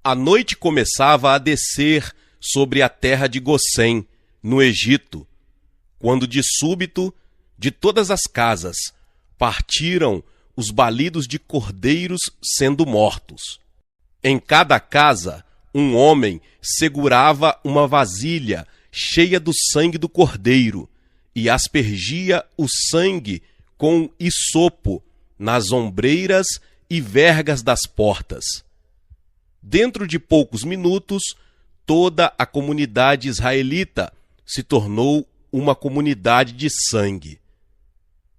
A noite começava a descer sobre a terra de Gossém, no Egito, quando de súbito, de todas as casas, partiram os balidos de cordeiros sendo mortos. Em cada casa, um homem segurava uma vasilha cheia do sangue do cordeiro e aspergia o sangue com isopo nas ombreiras e vergas das portas. Dentro de poucos minutos, toda a comunidade israelita se tornou uma comunidade de sangue.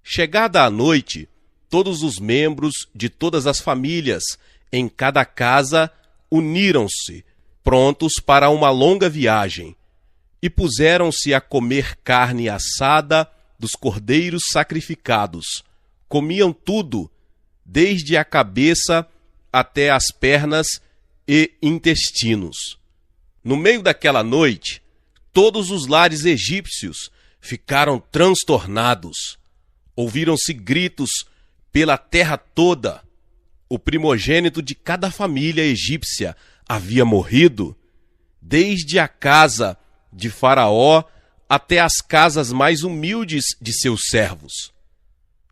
Chegada a noite, todos os membros de todas as famílias em cada casa uniram-se, prontos para uma longa viagem, e puseram-se a comer carne assada dos cordeiros sacrificados. Comiam tudo, desde a cabeça até as pernas e intestinos. No meio daquela noite, todos os lares egípcios ficaram transtornados. Ouviram-se gritos pela terra toda. O primogênito de cada família egípcia havia morrido, desde a casa de Faraó até as casas mais humildes de seus servos.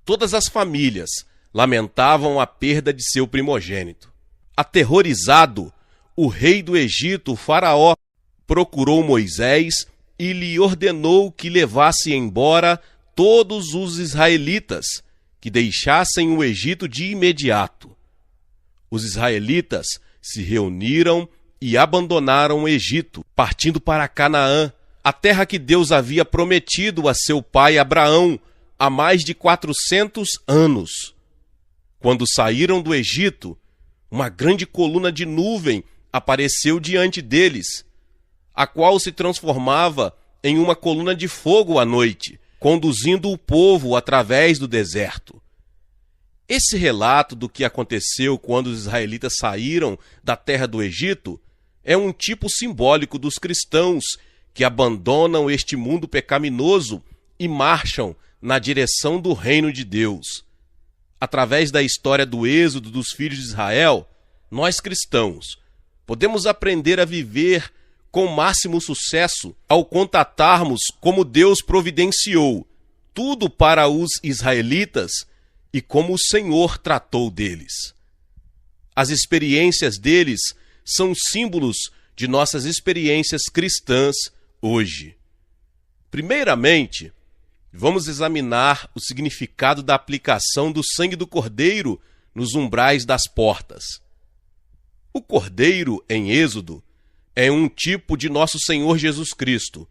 Todas as famílias lamentavam a perda de seu primogênito. Aterrorizado, o rei do Egito, Faraó, procurou Moisés e lhe ordenou que levasse embora todos os israelitas, que deixassem o Egito de imediato. Os israelitas se reuniram e abandonaram o Egito, partindo para Canaã, a terra que Deus havia prometido a seu pai Abraão há mais de 400 anos. Quando saíram do Egito, uma grande coluna de nuvem apareceu diante deles, a qual se transformava em uma coluna de fogo à noite, conduzindo o povo através do deserto. Esse relato do que aconteceu quando os israelitas saíram da terra do Egito é um tipo simbólico dos cristãos que abandonam este mundo pecaminoso e marcham na direção do reino de Deus. Através da história do êxodo dos filhos de Israel, nós cristãos podemos aprender a viver com máximo sucesso ao contatarmos como Deus providenciou tudo para os israelitas e como o Senhor tratou deles. As experiências deles são símbolos de nossas experiências cristãs hoje. Primeiramente, vamos examinar o significado da aplicação do sangue do cordeiro nos umbrais das portas. O cordeiro, em Êxodo, é um tipo de nosso Senhor Jesus Cristo.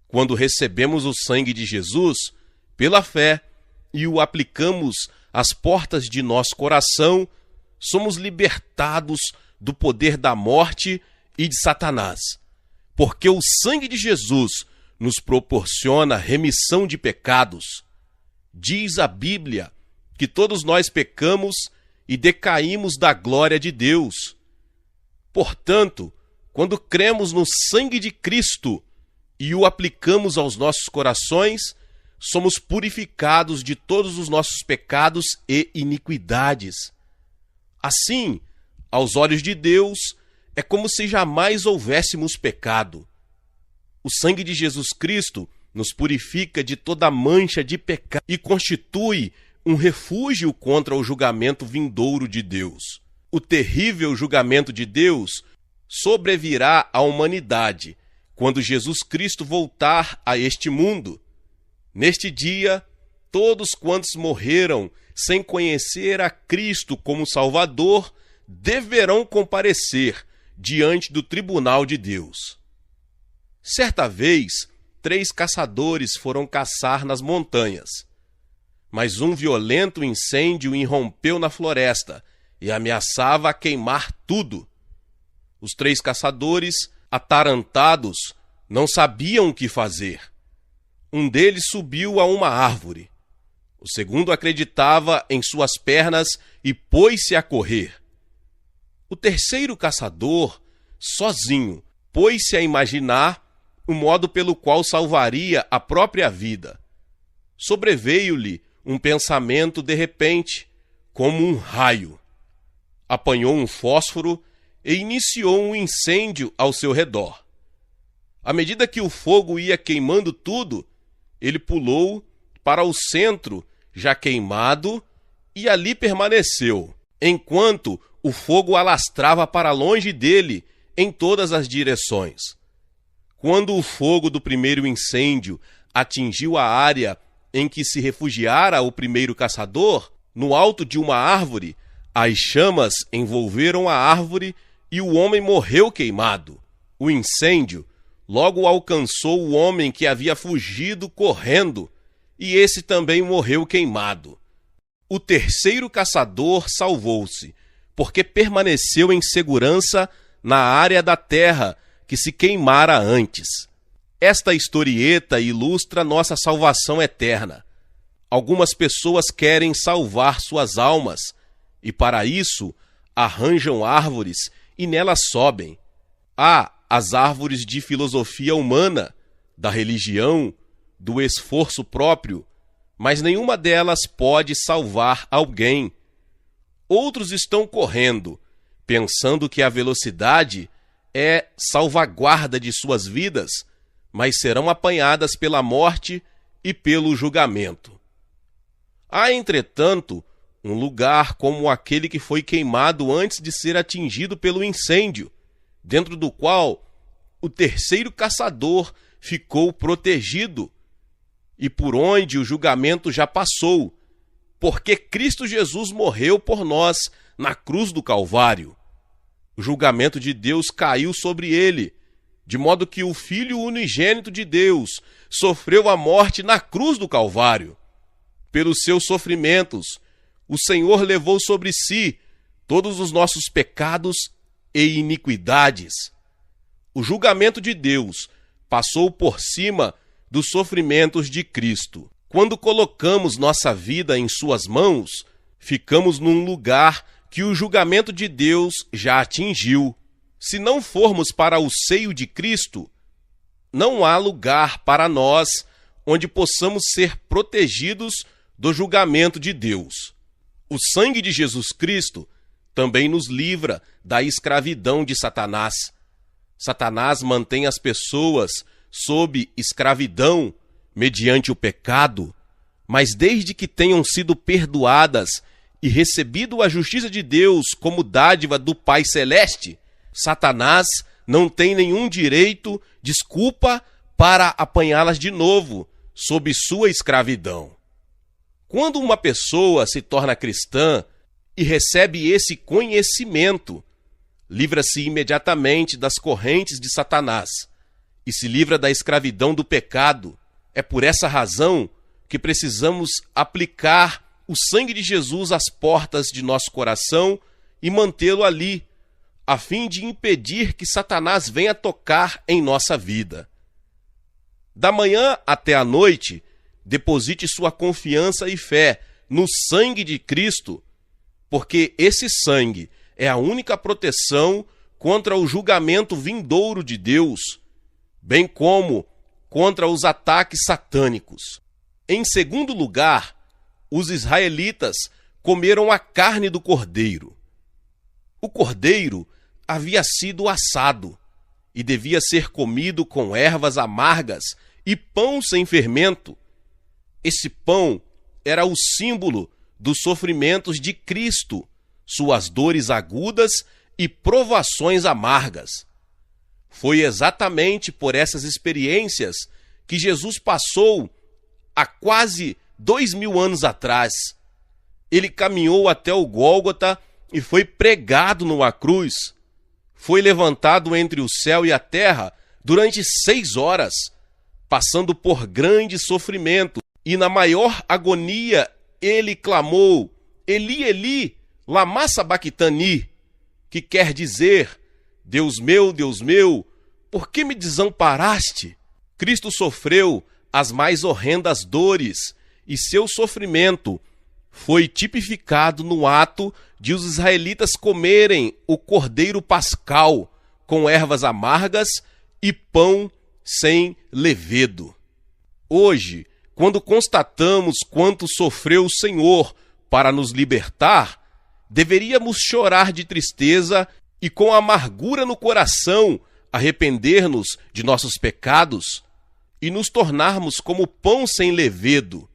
Quando recebemos o sangue de Jesus, pela fé, e o aplicamos às portas de nosso coração, somos libertados do poder da morte e de Satanás, porque o sangue de Jesus nos proporciona remissão de pecados. Diz a Bíblia que todos nós pecamos e decaímos da glória de Deus. Portanto, quando cremos no sangue de Cristo e o aplicamos aos nossos corações, somos purificados de todos os nossos pecados e iniquidades. Assim, aos olhos de Deus, é como se jamais houvéssemos pecado. O sangue de Jesus Cristo nos purifica de toda mancha de pecado e constitui um refúgio contra o julgamento vindouro de Deus. O terrível julgamento de Deus sobrevirá à humanidade quando Jesus Cristo voltar a este mundo. Neste dia, todos quantos morreram sem conhecer a Cristo como Salvador deverão comparecer diante do tribunal de Deus. Certa vez, 3 caçadores foram caçar nas montanhas, mas um violento incêndio irrompeu na floresta e ameaçava queimar tudo. Os 3 caçadores, atarantados, não sabiam o que fazer. Um deles subiu a uma árvore. O segundo acreditava em suas pernas e pôs-se a correr. O terceiro caçador, sozinho, pôs-se a imaginar o modo pelo qual salvaria a própria vida. Sobreveio-lhe um pensamento de repente, como um raio. Apanhou um fósforo e iniciou um incêndio ao seu redor. À medida que o fogo ia queimando tudo, ele pulou para o centro, já queimado, e ali permaneceu, enquanto o fogo alastrava para longe dele em todas as direções. Quando o fogo do primeiro incêndio atingiu a área em que se refugiara o primeiro caçador, no alto de uma árvore, as chamas envolveram a árvore e o homem morreu queimado. O incêndio logo alcançou o homem que havia fugido correndo, e esse também morreu queimado. O terceiro caçador salvou-se, porque permaneceu em segurança na área da terra que se queimara antes. Esta historieta ilustra nossa salvação eterna. Algumas pessoas querem salvar suas almas e, para isso, arranjam árvores e nelas sobem. Há as árvores de filosofia humana, da religião, do esforço próprio, mas nenhuma delas pode salvar alguém. Outros estão correndo, pensando que a velocidade é salvaguarda de suas vidas, mas serão apanhadas pela morte e pelo julgamento. Há, entretanto, um lugar como aquele que foi queimado antes de ser atingido pelo incêndio, dentro do qual o terceiro caçador ficou protegido e por onde o julgamento já passou, porque Cristo Jesus morreu por nós na cruz do Calvário. O julgamento de Deus caiu sobre ele, de modo que o Filho unigênito de Deus sofreu a morte na cruz do Calvário. Pelos seus sofrimentos, o Senhor levou sobre si todos os nossos pecados e iniquidades. O julgamento de Deus passou por cima dos sofrimentos de Cristo. Quando colocamos nossa vida em suas mãos, ficamos num lugar que o julgamento de Deus já atingiu. Se não formos para o seio de Cristo, não há lugar para nós onde possamos ser protegidos do julgamento de Deus. O sangue de Jesus Cristo também nos livra da escravidão de Satanás. Satanás mantém as pessoas sob escravidão mediante o pecado, mas desde que tenham sido perdoadas e recebido a justiça de Deus como dádiva do Pai Celeste, Satanás não tem nenhum direito, desculpa, para apanhá-las de novo sob sua escravidão. Quando uma pessoa se torna cristã e recebe esse conhecimento, livra-se imediatamente das correntes de Satanás e se livra da escravidão do pecado. É por essa razão que precisamos aplicar o sangue de Jesus às portas de nosso coração e mantê-lo ali, a fim de impedir que Satanás venha tocar em nossa vida. Da manhã até a noite, deposite sua confiança e fé no sangue de Cristo, porque esse sangue é a única proteção contra o julgamento vindouro de Deus, bem como contra os ataques satânicos. Em segundo lugar, os israelitas comeram a carne do cordeiro. O cordeiro havia sido assado e devia ser comido com ervas amargas e pão sem fermento. Esse pão era o símbolo dos sofrimentos de Cristo, suas dores agudas e provações amargas. Foi exatamente por essas experiências que Jesus passou há quase 2000 anos atrás. Ele caminhou até o Gólgota e foi pregado numa cruz. Foi levantado entre o céu e a terra durante 6 horas, passando por grande sofrimento. E na maior agonia ele clamou: Eli, Eli, lama sabactani, que quer dizer: Deus meu, por que me desamparaste? Cristo sofreu as mais horrendas dores e seu sofrimento foi tipificado no ato de os israelitas comerem o cordeiro pascal com ervas amargas e pão sem levedo. Hoje, quando constatamos quanto sofreu o Senhor para nos libertar, deveríamos chorar de tristeza e com amargura no coração arrepender-nos de nossos pecados e nos tornarmos como pão sem levedo.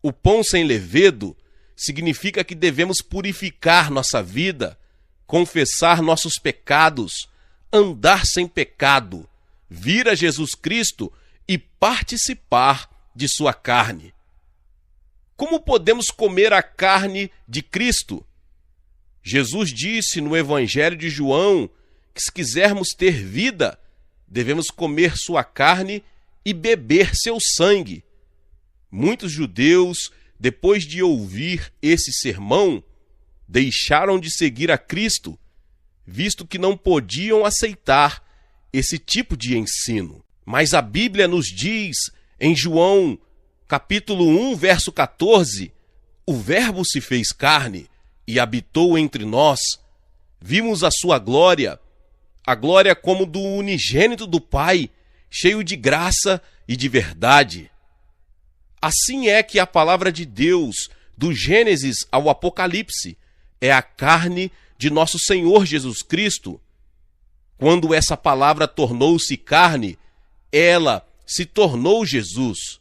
O pão sem levedo significa que devemos purificar nossa vida, confessar nossos pecados, andar sem pecado, vir a Jesus Cristo e participar de sua carne. Como podemos comer a carne de Cristo? Jesus disse no Evangelho de João que se quisermos ter vida, devemos comer sua carne e beber seu sangue. Muitos judeus, depois de ouvir esse sermão, deixaram de seguir a Cristo, visto que não podiam aceitar esse tipo de ensino. Mas a Bíblia nos diz, em João, capítulo 1, verso 14, o Verbo se fez carne e habitou entre nós. Vimos a sua glória, a glória como do unigênito do Pai, cheio de graça e de verdade. Assim é que a palavra de Deus, do Gênesis ao Apocalipse, é a carne de nosso Senhor Jesus Cristo. Quando essa palavra tornou-se carne, ela se tornou Jesus.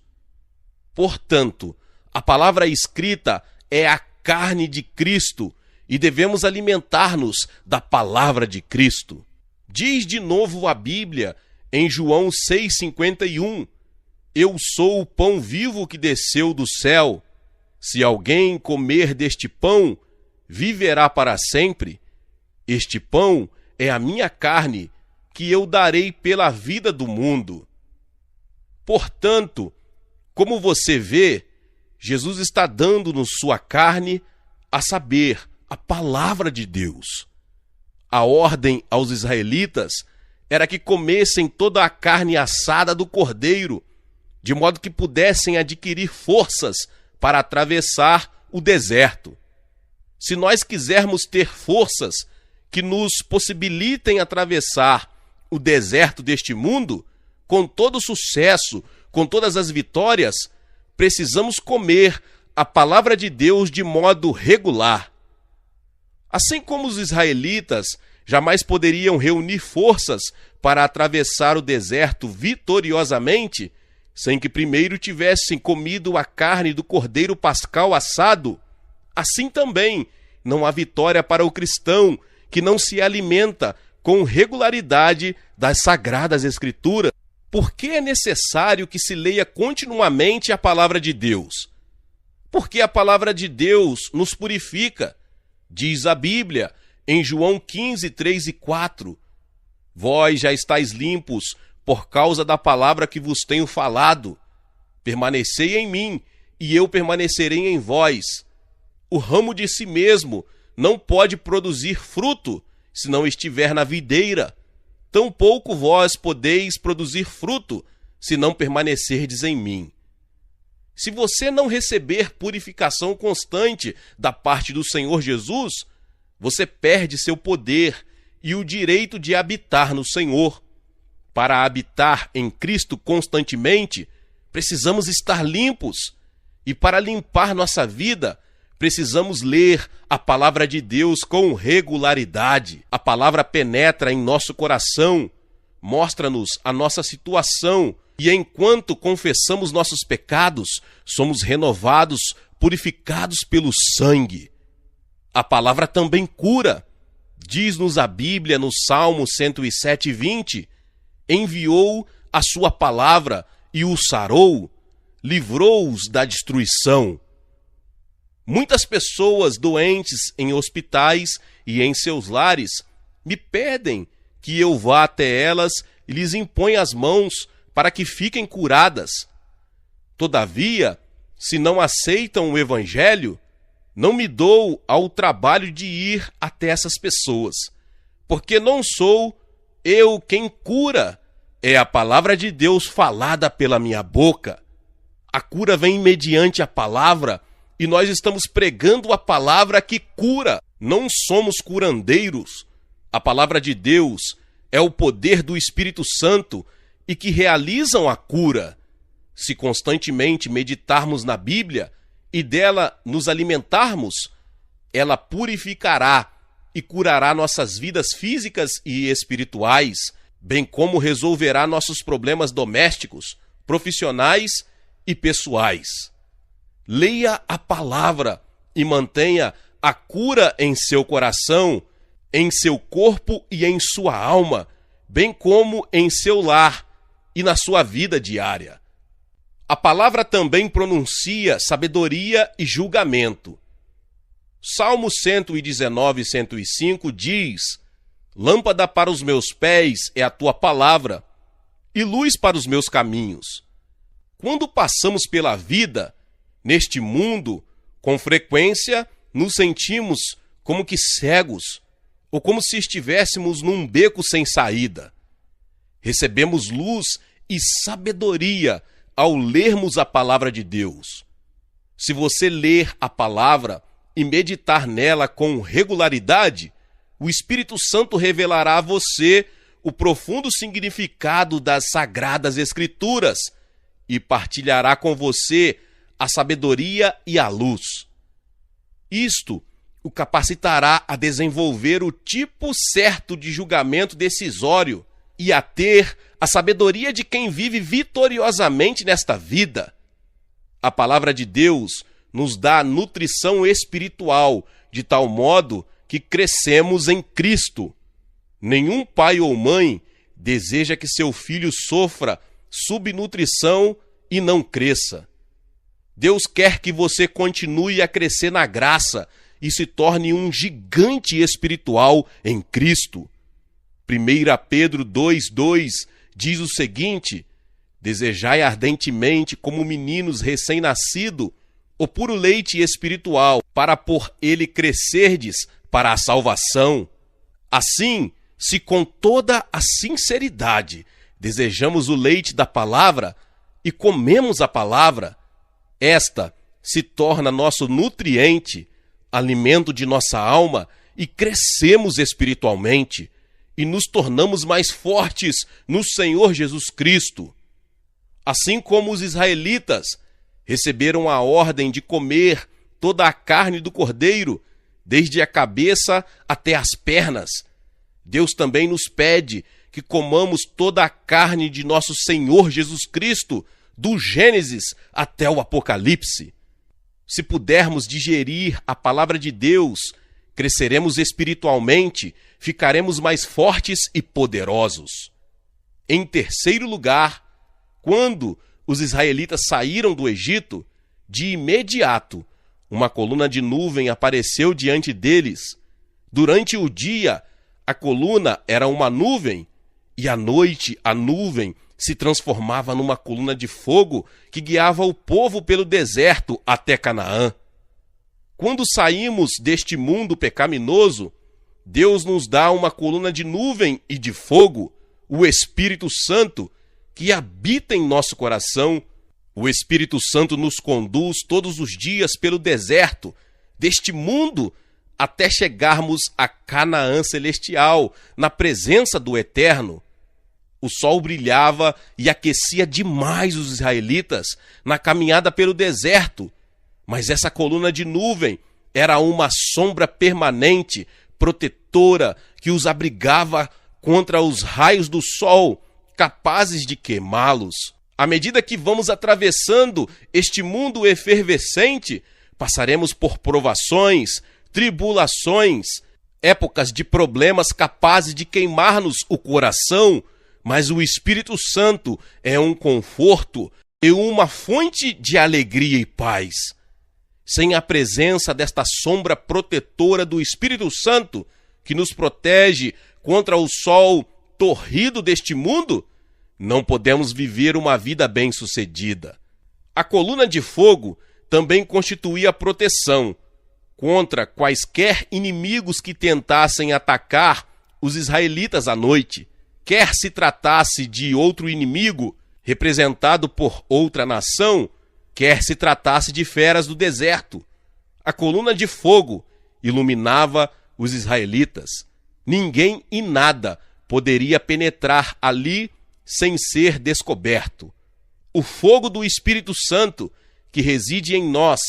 Portanto, a palavra escrita é a carne de Cristo e devemos alimentar-nos da palavra de Cristo. Diz de novo a Bíblia, em João 6,51, eu sou o pão vivo que desceu do céu. Se alguém comer deste pão, viverá para sempre. Este pão é a minha carne, que eu darei pela vida do mundo. Portanto, como você vê, Jesus está dando-nos sua carne, a saber, a palavra de Deus. A ordem aos israelitas era que comessem toda a carne assada do cordeiro, de modo que pudessem adquirir forças para atravessar o deserto. Se nós quisermos ter forças que nos possibilitem atravessar o deserto deste mundo, com todo sucesso, com todas as vitórias, precisamos comer a palavra de Deus de modo regular. Assim como os israelitas jamais poderiam reunir forças para atravessar o deserto vitoriosamente, sem que primeiro tivessem comido a carne do cordeiro pascal assado, assim também não há vitória para o cristão que não se alimenta com regularidade das Sagradas Escrituras. Por que é necessário que se leia continuamente a palavra de Deus? Porque a palavra de Deus nos purifica. Diz a Bíblia, em João 15, 3 e 4, vós já estáis limpos por causa da palavra que vos tenho falado. Permanecei em mim, e eu permanecerei em vós. O ramo de si mesmo não pode produzir fruto, se não estiver na videira. Tampouco vós podeis produzir fruto, se não permanecerdes em mim. Se você não receber purificação constante da parte do Senhor Jesus, você perde seu poder e o direito de habitar no Senhor. Para habitar em Cristo constantemente, precisamos estar limpos. E para limpar nossa vida, precisamos ler a palavra de Deus com regularidade. A palavra penetra em nosso coração, mostra-nos a nossa situação, e enquanto confessamos nossos pecados, somos renovados, purificados pelo sangue. A palavra também cura. Diz-nos a Bíblia no Salmo 107, 20, enviou a sua palavra e os sarou, livrou-os da destruição. Muitas pessoas doentes em hospitais e em seus lares me pedem que eu vá até elas e lhes imponha as mãos para que fiquem curadas. Todavia, se não aceitam o Evangelho, não me dou ao trabalho de ir até essas pessoas, porque não sou eu quem cura, é a palavra de Deus falada pela minha boca. A cura vem mediante a palavra, e nós estamos pregando a palavra que cura. Não somos curandeiros. A palavra de Deus é o poder do Espírito Santo e que realizam a cura. Se constantemente meditarmos na Bíblia e dela nos alimentarmos, ela purificará e curará nossas vidas físicas e espirituais, bem como resolverá nossos problemas domésticos, profissionais e pessoais. Leia a palavra e mantenha a cura em seu coração, em seu corpo e em sua alma, bem como em seu lar e na sua vida diária. A palavra também pronuncia sabedoria e julgamento. Salmo 119, 105 diz: Lâmpada para os meus pés é a tua palavra, e luz para os meus caminhos. Quando passamos pela vida, neste mundo, com frequência nos sentimos como que cegos, ou como se estivéssemos num beco sem saída. Recebemos luz e sabedoria ao lermos a palavra de Deus. Se você ler a palavra e meditar nela com regularidade, o Espírito Santo revelará a você o profundo significado das Sagradas Escrituras e partilhará com você a sabedoria e a luz. Isto o capacitará a desenvolver o tipo certo de julgamento decisório e a ter a sabedoria de quem vive vitoriosamente nesta vida. A palavra de Deus nos dá nutrição espiritual, de tal modo que crescemos em Cristo. Nenhum pai ou mãe deseja que seu filho sofra subnutrição e não cresça. Deus quer que você continue a crescer na graça e se torne um gigante espiritual em Cristo. 1 Pedro 2,2 diz o seguinte: Desejai ardentemente, como meninos recém-nascidos, o puro leite espiritual, para por ele crescerdes para a salvação. Assim, se com toda a sinceridade desejamos o leite da palavra e comemos a palavra, esta se torna nosso nutriente, alimento de nossa alma, e crescemos espiritualmente, e nos tornamos mais fortes no Senhor Jesus Cristo. Assim como os israelitas receberam a ordem de comer toda a carne do cordeiro, desde a cabeça até as pernas, Deus também nos pede que comamos toda a carne de nosso Senhor Jesus Cristo, do Gênesis até o Apocalipse. Se pudermos digerir a palavra de Deus, cresceremos espiritualmente, ficaremos mais fortes e poderosos. Em terceiro lugar, quando os israelitas saíram do Egito, de imediato, uma coluna de nuvem apareceu diante deles. Durante o dia, a coluna era uma nuvem, e à noite a nuvem se transformava numa coluna de fogo que guiava o povo pelo deserto até Canaã. Quando saímos deste mundo pecaminoso, Deus nos dá uma coluna de nuvem e de fogo, o Espírito Santo, que habita em nosso coração. O Espírito Santo nos conduz todos os dias pelo deserto deste mundo até chegarmos a Canaã celestial, na presença do Eterno. O sol brilhava e aquecia demais os israelitas na caminhada pelo deserto, mas essa coluna de nuvem era uma sombra permanente, protetora, que os abrigava contra os raios do sol, capazes de queimá-los. À medida que vamos atravessando este mundo efervescente, passaremos por provações, tribulações, épocas de problemas capazes de queimar-nos o coração, mas o Espírito Santo é um conforto e uma fonte de alegria e paz. Sem a presença desta sombra protetora do Espírito Santo, que nos protege contra o sol torrido deste mundo, não podemos viver uma vida bem-sucedida. A coluna de fogo também constituía proteção contra quaisquer inimigos que tentassem atacar os israelitas à noite, quer se tratasse de outro inimigo representado por outra nação, quer se tratasse de feras do deserto. A coluna de fogo iluminava os israelitas. Ninguém e nada poderia penetrar ali sem ser descoberto. O fogo do Espírito Santo, que reside em nós,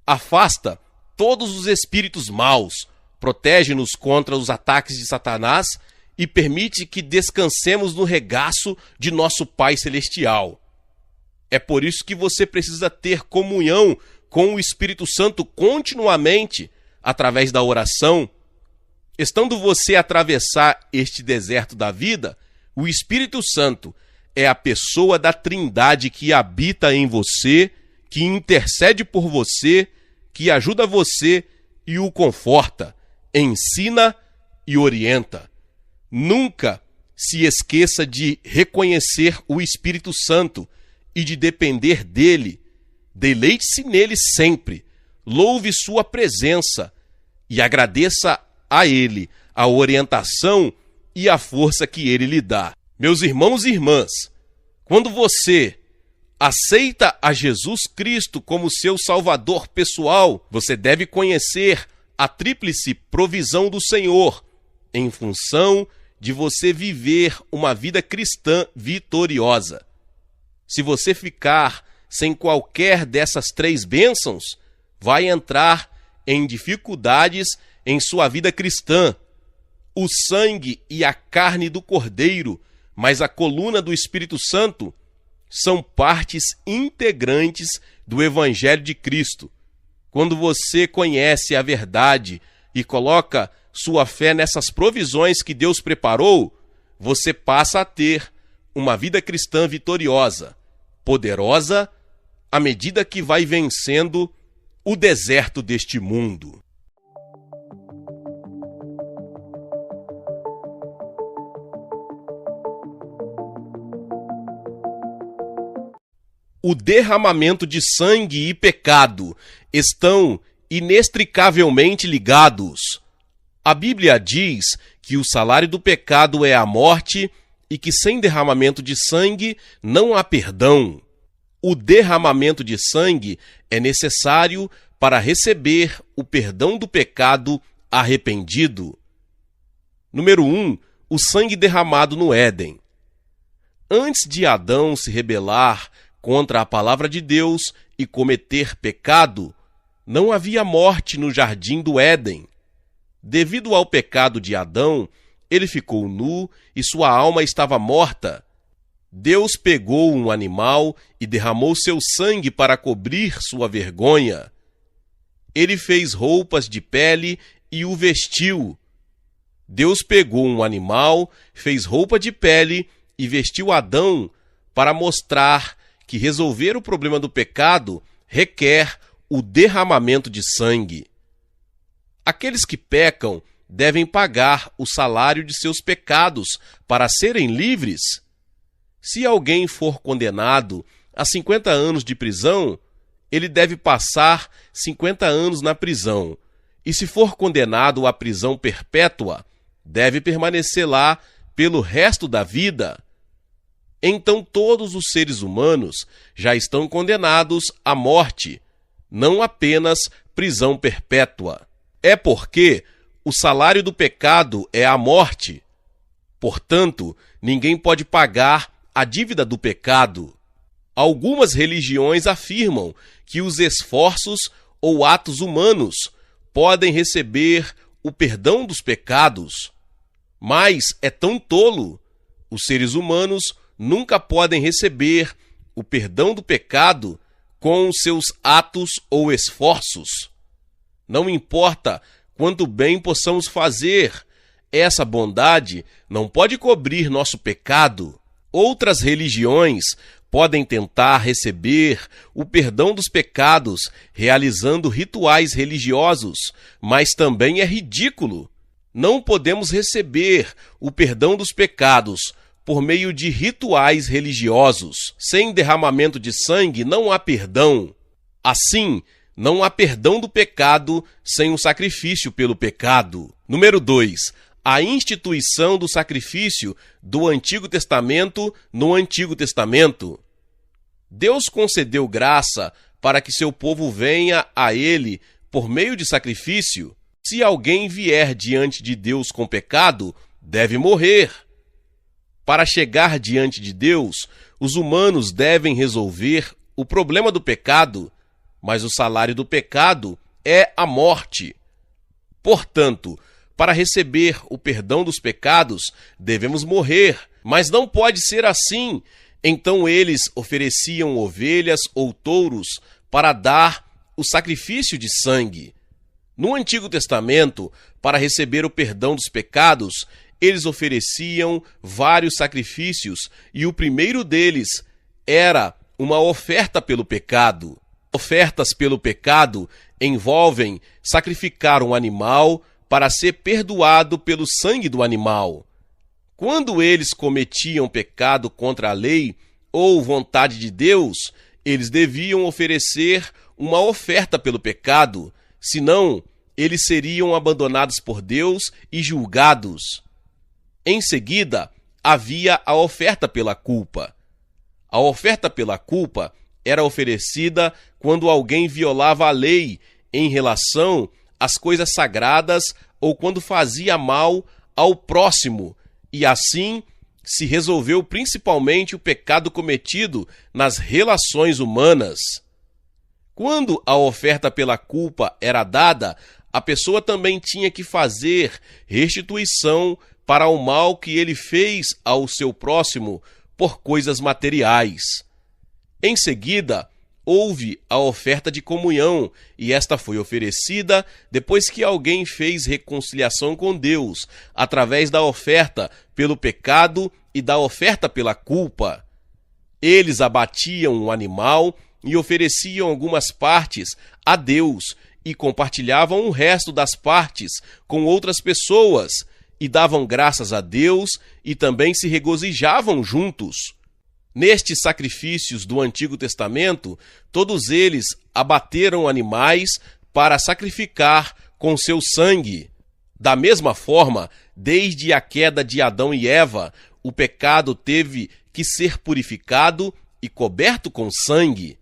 afasta todos os espíritos maus, protege-nos contra os ataques de Satanás e permite que descansemos no regaço de nosso Pai Celestial. É por isso que você precisa ter comunhão com o Espírito Santo continuamente, através da oração. Estando você a atravessar este deserto da vida, o Espírito Santo é a pessoa da Trindade que habita em você, que intercede por você, que ajuda você e o conforta, ensina e orienta. Nunca se esqueça de reconhecer o Espírito Santo e de depender dele. Deleite-se nele sempre, louve sua presença e agradeça a ele a orientação e a força que ele lhe dá. Meus irmãos e irmãs, quando você aceita a Jesus Cristo como seu Salvador pessoal, você deve conhecer a tríplice provisão do Senhor, em função de você viver uma vida cristã vitoriosa. Se você ficar sem qualquer dessas três bênçãos, vai entrar em dificuldades em sua vida cristã. O sangue e a carne do Cordeiro, mas a coluna do Espírito Santo, são partes integrantes do Evangelho de Cristo. Quando você conhece a verdade e coloca sua fé nessas provisões que Deus preparou, você passa a ter uma vida cristã vitoriosa, poderosa, à medida que vai vencendo o deserto deste mundo. O derramamento de sangue e pecado estão inextricavelmente ligados. A Bíblia diz que o salário do pecado é a morte e que sem derramamento de sangue não há perdão. O derramamento de sangue é necessário para receber o perdão do pecado arrependido. Número 1. O sangue derramado no Éden. Antes de Adão se rebelar contra a palavra de Deus e cometer pecado, não havia morte no jardim do Éden. Devido ao pecado de Adão, ele ficou nu e sua alma estava morta. Deus pegou um animal e derramou seu sangue para cobrir sua vergonha. Ele fez roupas de pele e o vestiu. Deus pegou um animal, fez roupa de pele e vestiu Adão para mostrar que resolver o problema do pecado requer o derramamento de sangue. Aqueles que pecam devem pagar o salário de seus pecados para serem livres. Se alguém for condenado a 50 anos de prisão, ele deve passar 50 anos na prisão. E se for condenado à prisão perpétua, deve permanecer lá pelo resto da vida. Então todos os seres humanos já estão condenados à morte, não apenas prisão perpétua. É porque o salário do pecado é a morte. Portanto, ninguém pode pagar a dívida do pecado. Algumas religiões afirmam que os esforços ou atos humanos podem receber o perdão dos pecados. Mas é tão tolo. Os seres humanos nunca podem receber o perdão do pecado com os seus atos ou esforços. Não importa quanto bem possamos fazer, essa bondade não pode cobrir nosso pecado. Outras religiões podem tentar receber o perdão dos pecados realizando rituais religiosos, mas também é ridículo. Não podemos receber o perdão dos pecados por meio de rituais religiosos. Sem derramamento de sangue não há perdão. Assim, não há perdão do pecado sem o sacrifício pelo pecado. Número 2. A instituição do sacrifício do Antigo Testamento no Antigo Testamento. Deus concedeu graça para que seu povo venha a ele por meio de sacrifício. Se alguém vier diante de Deus com pecado, deve morrer. Para chegar diante de Deus, os humanos devem resolver o problema do pecado, mas o salário do pecado é a morte. Portanto, para receber o perdão dos pecados, devemos morrer, mas não pode ser assim. Então eles ofereciam ovelhas ou touros para dar o sacrifício de sangue. No Antigo Testamento, para receber o perdão dos pecados, eles ofereciam vários sacrifícios e o primeiro deles era uma oferta pelo pecado. Ofertas pelo pecado envolvem sacrificar um animal para ser perdoado pelo sangue do animal. Quando eles cometiam pecado contra a lei ou vontade de Deus, eles deviam oferecer uma oferta pelo pecado, senão eles seriam abandonados por Deus e julgados. Em seguida, havia a oferta pela culpa. A oferta pela culpa era oferecida quando alguém violava a lei em relação às coisas sagradas ou quando fazia mal ao próximo, e assim se resolveu principalmente o pecado cometido nas relações humanas. Quando a oferta pela culpa era dada, a pessoa também tinha que fazer restituição para o mal que ele fez ao seu próximo por coisas materiais. Em seguida, houve a oferta de comunhão, e esta foi oferecida depois que alguém fez reconciliação com Deus, através da oferta pelo pecado e da oferta pela culpa. Eles abatiam um animal e ofereciam algumas partes a Deus, e compartilhavam o resto das partes com outras pessoas, e davam graças a Deus e também se regozijavam juntos. Nestes sacrifícios do Antigo Testamento, todos eles abateram animais para sacrificar com seu sangue. Da mesma forma, desde a queda de Adão e Eva, o pecado teve que ser purificado e coberto com sangue.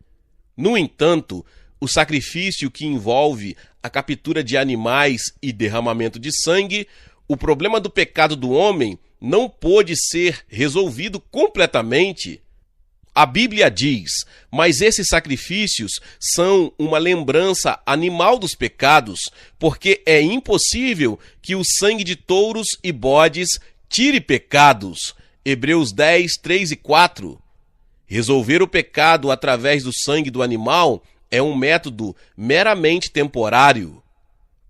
No entanto, o sacrifício que envolve a captura de animais e derramamento de sangue, o problema do pecado do homem não pôde ser resolvido completamente. A Bíblia diz: mas esses sacrifícios são uma lembrança animal dos pecados, porque é impossível que o sangue de touros e bodes tire pecados. Hebreus 10, 3 e 4. Resolver o pecado através do sangue do animal é um método meramente temporário.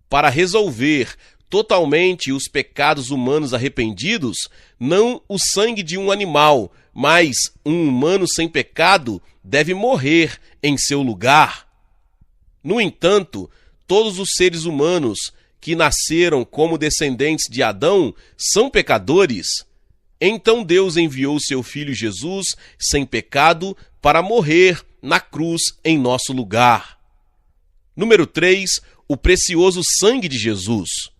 Para resolver totalmente os pecados humanos arrependidos, não o sangue de um animal, mas um humano sem pecado deve morrer em seu lugar. No entanto, todos os seres humanos que nasceram como descendentes de Adão são pecadores. Então Deus enviou seu Filho Jesus, sem pecado, para morrer na cruz em nosso lugar. Número 3, o precioso sangue de Jesus.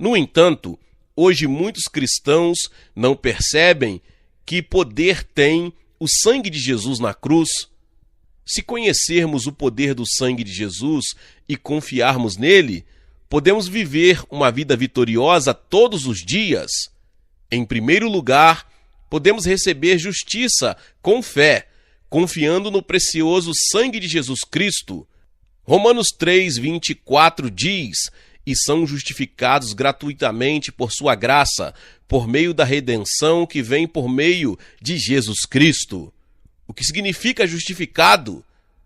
No entanto, hoje muitos cristãos não percebem que poder tem o sangue de Jesus na cruz. Se conhecermos o poder do sangue de Jesus e confiarmos nele, podemos viver uma vida vitoriosa todos os dias. Em primeiro lugar, podemos receber justiça com fé, confiando no precioso sangue de Jesus Cristo. Romanos 3, 24 diz: e são justificados gratuitamente por sua graça, por meio da redenção que vem por meio de Jesus Cristo. O que significa justificado?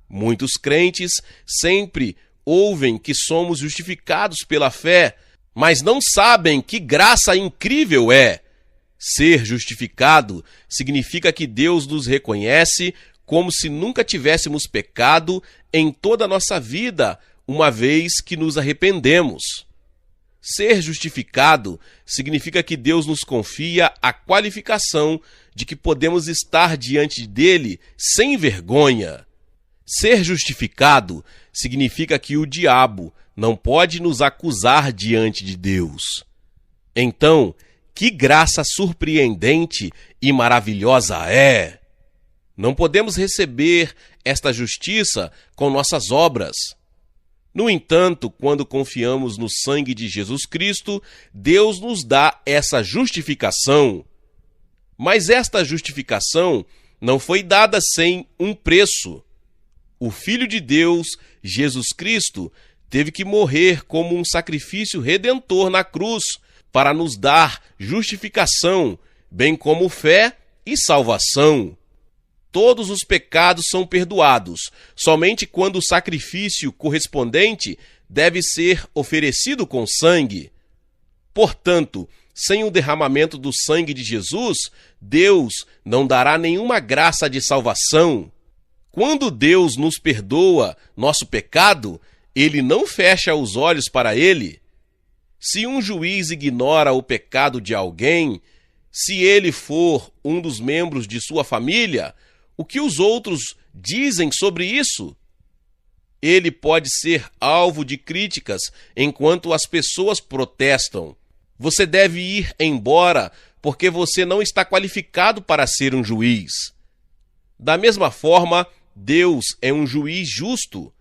Muitos crentes sempre ouvem que somos justificados pela fé, mas não sabem que graça incrível é. Ser justificado significa que Deus nos reconhece como se nunca tivéssemos pecado em toda a nossa vida, uma vez que nos arrependemos. Ser justificado significa que Deus nos confia a qualificação de que podemos estar diante dele sem vergonha. Ser justificado significa que o diabo não pode nos acusar diante de Deus. Então, que graça surpreendente e maravilhosa é! Não podemos receber esta justiça com nossas obras. No entanto, quando confiamos no sangue de Jesus Cristo, Deus nos dá essa justificação. Mas esta justificação não foi dada sem um preço. O Filho de Deus, Jesus Cristo, teve que morrer como um sacrifício redentor na cruz para nos dar justificação, bem como fé e salvação. Todos os pecados são perdoados, somente quando o sacrifício correspondente deve ser oferecido com sangue. Portanto, sem o derramamento do sangue de Jesus, Deus não dará nenhuma graça de salvação. Quando Deus nos perdoa nosso pecado, Ele não fecha os olhos para ele. Se um juiz ignora o pecado de alguém, se ele for um dos membros de sua família, o que os outros dizem sobre isso? Ele pode ser alvo de críticas enquanto as pessoas protestam. Você deve ir embora porque você não está qualificado para ser um juiz. Da mesma forma, Deus é um juiz justo.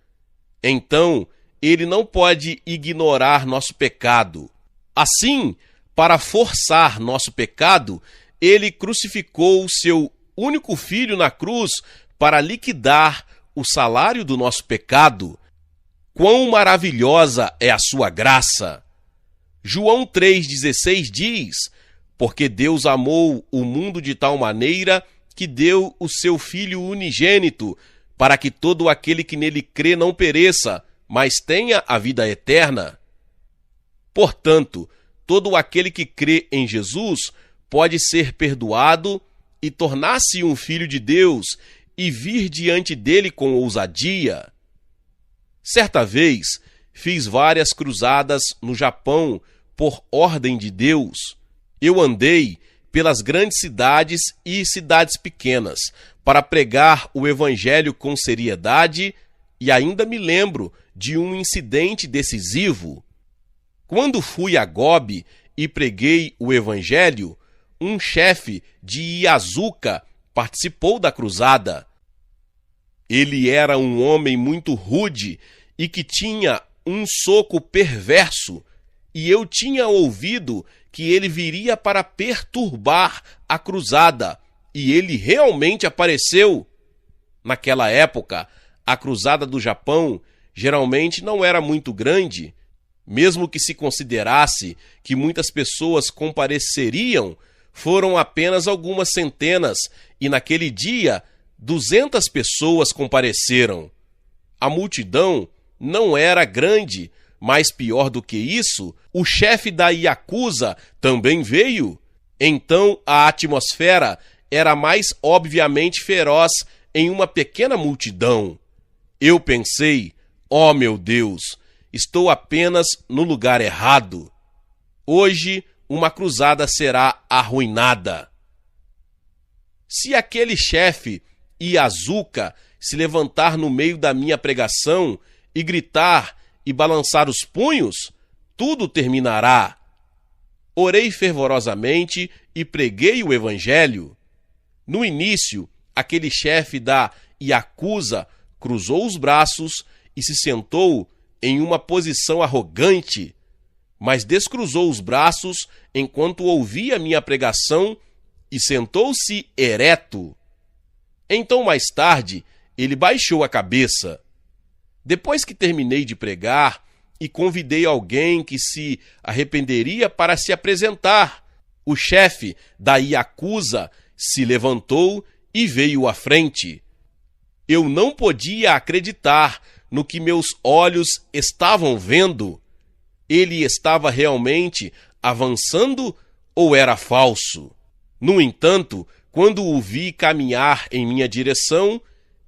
Então, Ele não pode ignorar nosso pecado. Assim, para forçar nosso pecado, Ele crucificou o seu único filho na cruz para liquidar o salário do nosso pecado. Quão maravilhosa é a sua graça! João 3,16 diz: porque Deus amou o mundo de tal maneira que deu o seu Filho unigênito, para que todo aquele que nele crê não pereça, mas tenha a vida eterna. Portanto, todo aquele que crê em Jesus pode ser perdoado e tornar-se um filho de Deus e vir diante dele com ousadia. Certa vez, fiz várias cruzadas no Japão por ordem de Deus. Eu andei pelas grandes cidades e cidades pequenas para pregar o evangelho com seriedade e ainda me lembro de um incidente decisivo. Quando fui a Gobi e preguei o evangelho, um chefe de Iazuca participou da cruzada. Ele era um homem muito rude e que tinha um soco perverso, e eu tinha ouvido que ele viria para perturbar a cruzada, e ele realmente apareceu. Naquela época, a cruzada do Japão geralmente não era muito grande. Mesmo que se considerasse que muitas pessoas compareceriam, foram apenas algumas centenas, e naquele dia 200 pessoas compareceram. A multidão não era grande, mas pior do que isso, o chefe da Yakuza também veio. Então a atmosfera era mais obviamente feroz em uma pequena multidão. Eu pensei, oh meu Deus, estou apenas no lugar errado. Hoje uma cruzada será arruinada. Se aquele chefe Iazuca se levantar no meio da minha pregação e gritar e balançar os punhos, tudo terminará. Orei fervorosamente e preguei o evangelho. No início, aquele chefe da Yakuza cruzou os braços e se sentou em uma posição arrogante, mas descruzou os braços enquanto ouvia minha pregação e sentou-se ereto. Então, mais tarde, ele baixou a cabeça. Depois que terminei de pregar e convidei alguém que se arrependeria para se apresentar, o chefe da Yakuza se levantou e veio à frente. Eu não podia acreditar no que meus olhos estavam vendo. Ele estava realmente avançando ou era falso? No entanto, quando o vi caminhar em minha direção,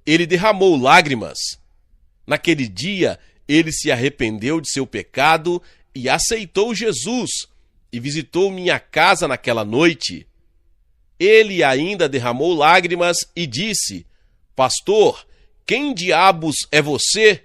ele derramou lágrimas. Naquele dia, ele se arrependeu de seu pecado e aceitou Jesus e visitou minha casa naquela noite. Ele ainda derramou lágrimas e disse: Pastor, quem diabos é você?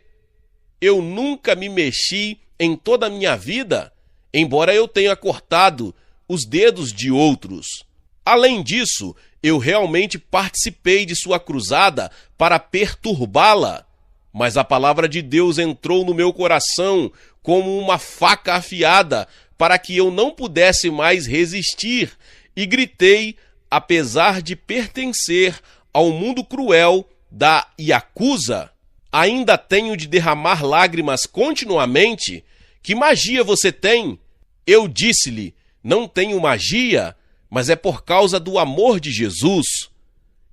Eu nunca me mexi em toda a minha vida, embora eu tenha cortado os dedos de outros. Além disso, eu realmente participei de sua cruzada para perturbá-la. Mas a palavra de Deus entrou no meu coração como uma faca afiada para que eu não pudesse mais resistir e gritei, apesar de pertencer ao mundo cruel da Yakuza: Ainda tenho de derramar lágrimas continuamente? Que magia você tem? Eu disse-lhe, não tenho magia, mas é por causa do amor de Jesus.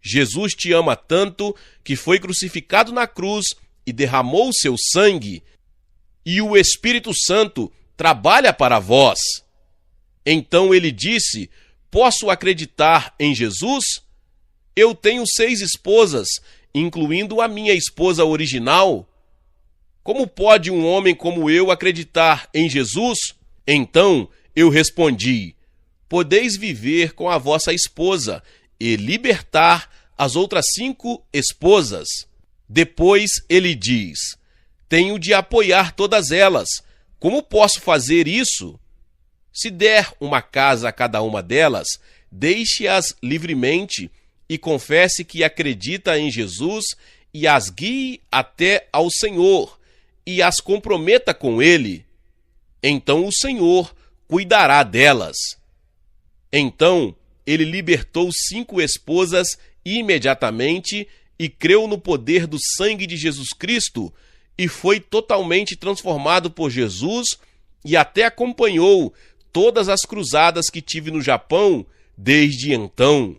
Jesus te ama tanto que foi crucificado na cruz e derramou seu sangue, e o Espírito Santo trabalha para vós. Então ele disse, posso acreditar em Jesus? Eu tenho 6 esposas, incluindo a minha esposa original. Como pode um homem como eu acreditar em Jesus? Então eu respondi, podeis viver com a vossa esposa e libertar as outras 5 esposas. Depois ele diz, tenho de apoiar todas elas. Como posso fazer isso? Se der uma casa a cada uma delas, deixe-as livremente e confesse que acredita em Jesus e as guie até ao Senhor e as comprometa com Ele. Então o Senhor cuidará delas. Então ele libertou 5 esposas imediatamente e creu no poder do sangue de Jesus Cristo e foi totalmente transformado por Jesus e até acompanhou todas as cruzadas que tive no Japão desde então.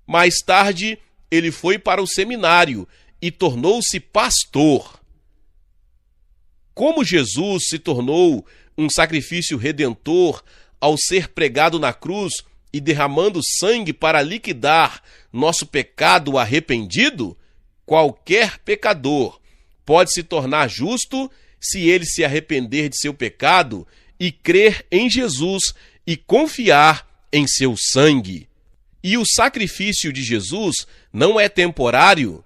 Mais tarde, ele foi para o seminário e tornou-se pastor. Como Jesus se tornou um sacrifício redentor ao ser pregado na cruz e derramando sangue para liquidar nosso pecado arrependido, qualquer pecador pode se tornar justo se ele se arrepender de seu pecado e crer em Jesus e confiar em seu sangue. E o sacrifício de Jesus não é temporário.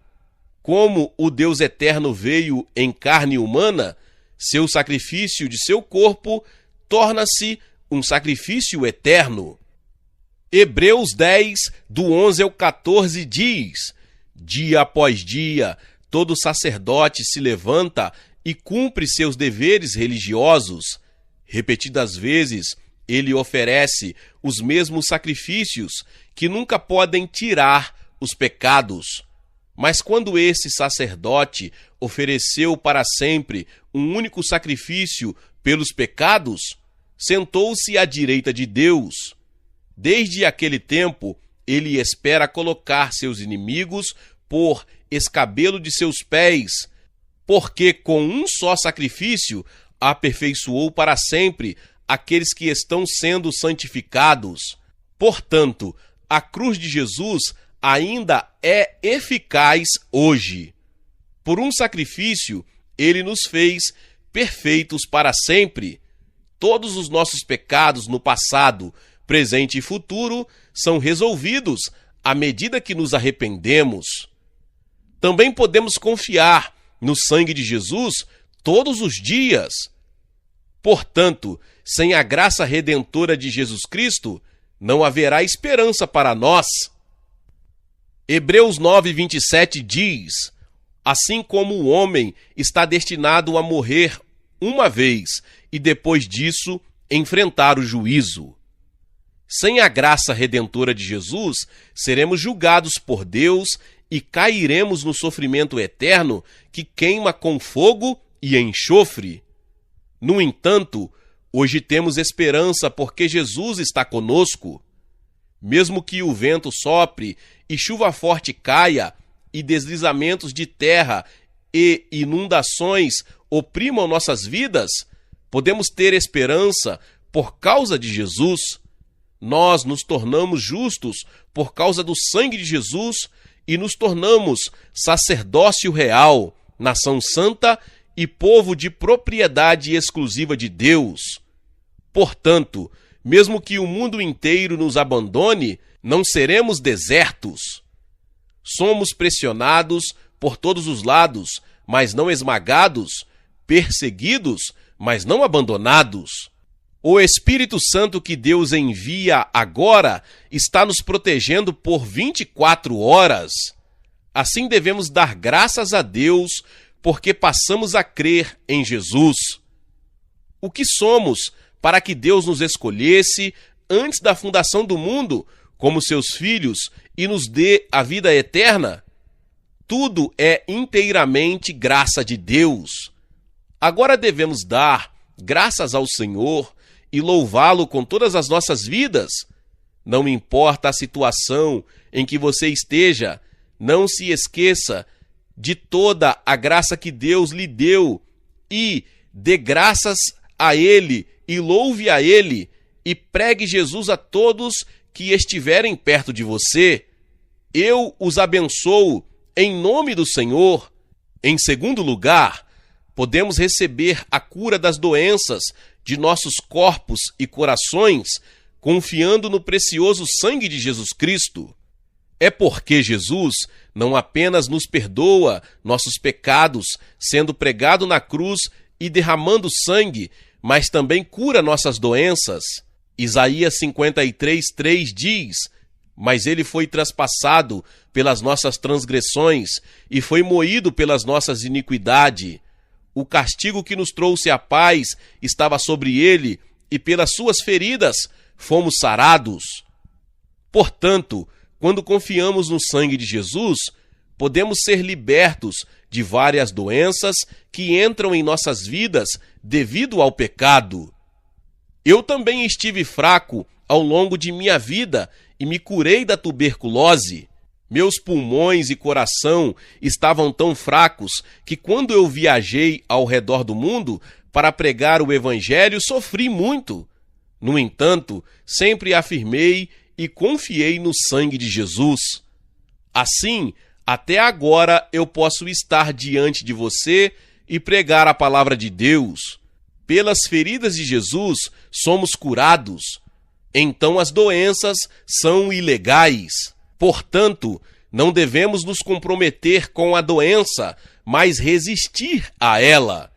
Como o Deus eterno veio em carne humana, seu sacrifício de seu corpo torna-se um sacrifício eterno. Hebreus 10, do 11 ao 14 diz, dia após dia, todo sacerdote se levanta e cumpre seus deveres religiosos. Repetidas vezes, ele oferece os mesmos sacrifícios que nunca podem tirar os pecados. Mas quando esse sacerdote ofereceu para sempre um único sacrifício pelos pecados, sentou-se à direita de Deus. Desde aquele tempo, ele espera colocar seus inimigos por escabelo de seus pés, porque com um só sacrifício aperfeiçoou para sempre aqueles que estão sendo santificados. Portanto, a cruz de Jesus ainda é eficaz hoje. Por um sacrifício, ele nos fez perfeitos para sempre. Todos os nossos pecados no passado, presente e futuro são resolvidos à medida que nos arrependemos. Também podemos confiar no sangue de Jesus todos os dias. Portanto, sem a graça redentora de Jesus Cristo, não haverá esperança para nós. Hebreus 9:27 diz, assim como o homem está destinado a morrer uma vez e depois disso enfrentar o juízo. Sem a graça redentora de Jesus, seremos julgados por Deus e cairemos no sofrimento eterno que queima com fogo e enxofre. No entanto, hoje temos esperança porque Jesus está conosco. Mesmo que o vento sopre e chuva forte caia, e deslizamentos de terra e inundações oprimam nossas vidas, podemos ter esperança por causa de Jesus. Nós nos tornamos justos por causa do sangue de Jesus e nos tornamos sacerdócio real, nação santa e povo de propriedade exclusiva de Deus. Portanto, mesmo que o mundo inteiro nos abandone, não seremos desertos. Somos pressionados por todos os lados, mas não esmagados, perseguidos, mas não abandonados. O Espírito Santo que Deus envia agora está nos protegendo por 24 horas. Assim devemos dar graças a Deus, porque passamos a crer em Jesus. O que somos para que Deus nos escolhesse antes da fundação do mundo como seus filhos e nos dê a vida eterna? Tudo é inteiramente graça de Deus. Agora devemos dar graças ao Senhor e louvá-lo com todas as nossas vidas. Não importa a situação em que você esteja, não se esqueça de toda a graça que Deus lhe deu e dê graças a Ele e louve a Ele e pregue Jesus a todos que estiverem perto de você. Eu os abençoo em nome do Senhor. Em segundo lugar, podemos receber a cura das doenças de nossos corpos e corações confiando no precioso sangue de Jesus Cristo. É porque Jesus não apenas nos perdoa nossos pecados, sendo pregado na cruz e derramando sangue, mas também cura nossas doenças. Isaías 53:3 diz: mas ele foi traspassado pelas nossas transgressões e foi moído pelas nossas iniquidades. O castigo que nos trouxe a paz estava sobre ele, e pelas suas feridas fomos sarados. Portanto, quando confiamos no sangue de Jesus, podemos ser libertos de várias doenças que entram em nossas vidas devido ao pecado. Eu também estive fraco ao longo de minha vida e me curei da tuberculose. Meus pulmões e coração estavam tão fracos que quando eu viajei ao redor do mundo para pregar o Evangelho, sofri muito. No entanto, sempre afirmei e confiei no sangue de Jesus. Assim, até agora eu posso estar diante de você e pregar a palavra de Deus. Pelas feridas de Jesus, somos curados. Então as doenças são ilegais. Portanto, não devemos nos comprometer com a doença, mas resistir a ela.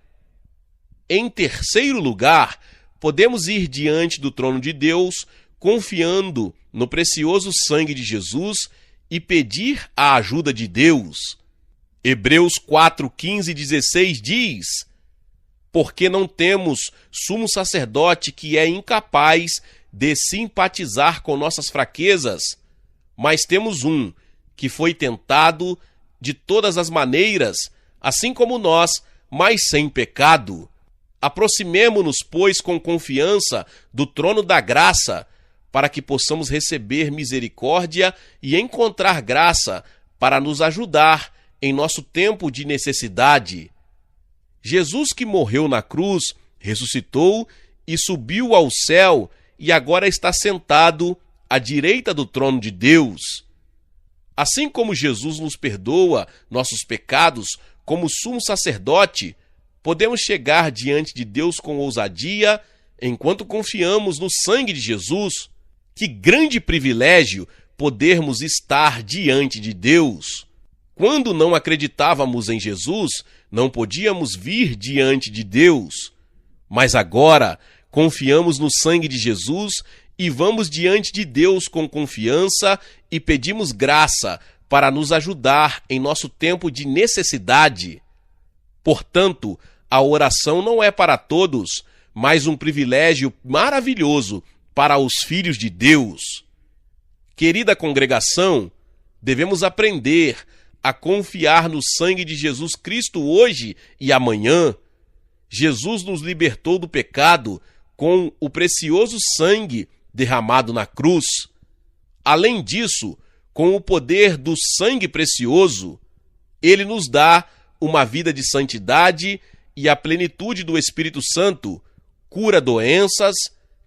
Em terceiro lugar, podemos ir diante do trono de Deus, confiando no precioso sangue de Jesus e pedir a ajuda de Deus. Hebreus 4:15-16 diz: porque não temos sumo sacerdote que é incapaz de simpatizar com nossas fraquezas, mas temos um que foi tentado de todas as maneiras, assim como nós, mas sem pecado. Aproximemo-nos, pois, com confiança do trono da graça, para que possamos receber misericórdia e encontrar graça para nos ajudar em nosso tempo de necessidade. Jesus, que morreu na cruz, ressuscitou e subiu ao céu e agora está sentado à direita do trono de Deus. Assim como Jesus nos perdoa nossos pecados como sumo sacerdote, podemos chegar diante de Deus com ousadia enquanto confiamos no sangue de Jesus. Que grande privilégio podermos estar diante de Deus! Quando não acreditávamos em Jesus, não podíamos vir diante de Deus. Mas agora confiamos no sangue de Jesus e vamos diante de Deus com confiança e pedimos graça para nos ajudar em nosso tempo de necessidade. Portanto, a oração não é para todos, mas um privilégio maravilhoso para os filhos de Deus. Querida congregação, devemos aprender a confiar no sangue de Jesus Cristo hoje e amanhã. Jesus nos libertou do pecado com o precioso sangue derramado na cruz. Além disso, com o poder do sangue precioso, ele nos dá uma vida de santidade e a plenitude do Espírito Santo, cura doenças,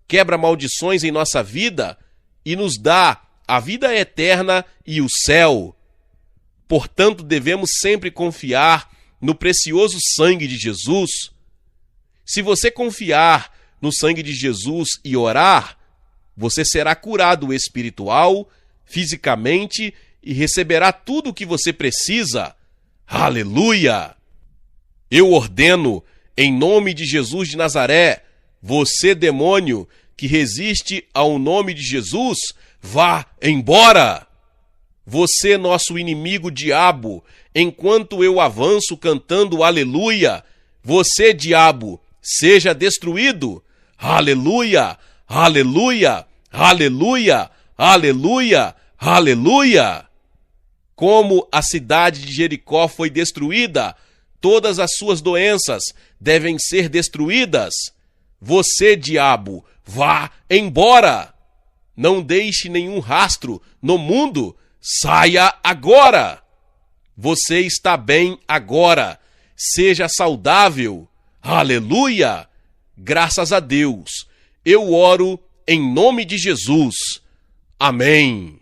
quebra maldições em nossa vida e nos dá a vida eterna e o céu. Portanto, devemos sempre confiar no precioso sangue de Jesus. Se você confiar no sangue de Jesus e orar, você será curado espiritual, fisicamente e receberá tudo o que você precisa. Aleluia! Eu ordeno, em nome de Jesus de Nazaré, você, demônio, que resiste ao nome de Jesus, vá embora! Você, nosso inimigo diabo, enquanto eu avanço cantando aleluia, você, diabo, seja destruído! Aleluia! Aleluia! Aleluia! Aleluia! Aleluia! como a cidade de Jericó foi destruída, todas as suas doenças devem ser destruídas. Você, diabo, vá embora! Não deixe nenhum rastro no mundo, saia agora! Você está bem agora, seja saudável. Aleluia! Graças a Deus. Eu oro em nome de Jesus. Amém.